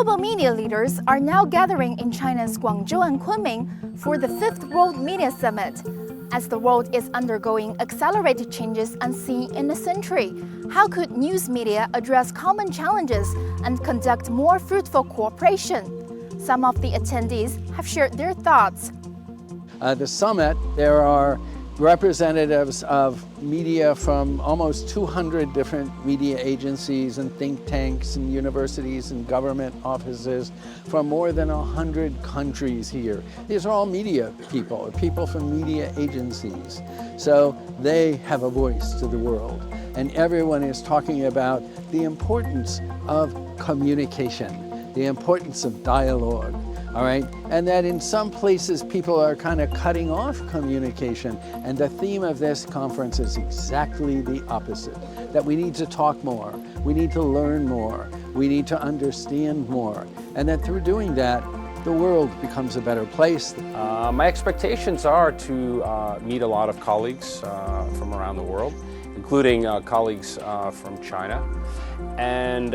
Global media leaders are now gathering in China's Guangzhou and Kunming for the 5th World Media Summit. As the world is undergoing accelerated changes unseen in a century, how could news media address common challenges and conduct more fruitful cooperation? Some of the attendees have shared their thoughts. The summit, there are representatives of media from almost 200 different media agencies and think tanks and universities and government offices from more than 100 countries here. These are all media people from media agencies. So they have a voice to the world. And everyone is talking about the importance of communication, the importance of dialogue. All right, and that in some places people are kind of cutting off communication, and the theme of this conference is exactly the opposite, that we need to talk more, we need to learn more, we need to understand more, and that through doing that, the world becomes a better place. My expectations are to meet a lot of colleagues from around the world, including colleagues from China, and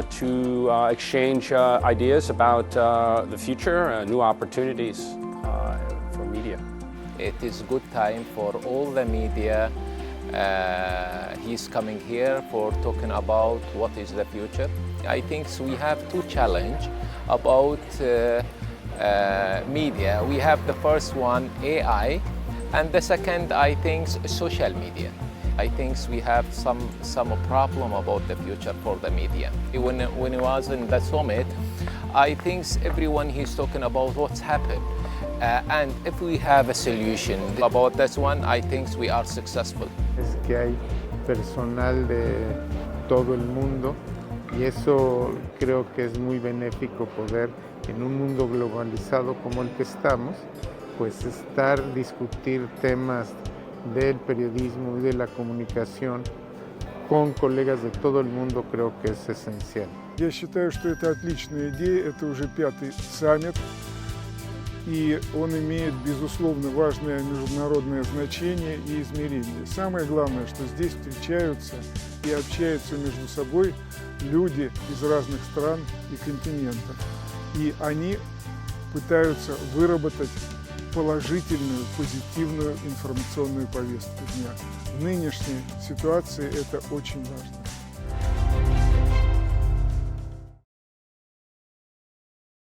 to exchange ideas about the future, new opportunities for media. It is a good time for all the media. He's coming here for talking about what is the future. I think we have two challenges about media. We have the first one, AI, and the second, I think, social media. I think we have some problem about the future for the media. When it was in the summit, I think everyone is talking about what's happened. And if we have a solution about this one, I think we are successful. Es que hay personal de todo el mundo y eso creo que es muy benéfico poder, en un mundo globalizado como el que estamos, pues discutir temas del periodismo y de la comunicación con colegas de todo el mundo, creo que es esencial. Я считаю, что это отличная идея, это уже 5-й саммит, и он имеет, безусловно, важное международное значение и измерение. Самое главное, что здесь встречаются и общаются между собой люди из разных стран и континентов, и они пытаются выработать положительную, позитивную информационную повестку дня. В нынешней ситуации это очень важно.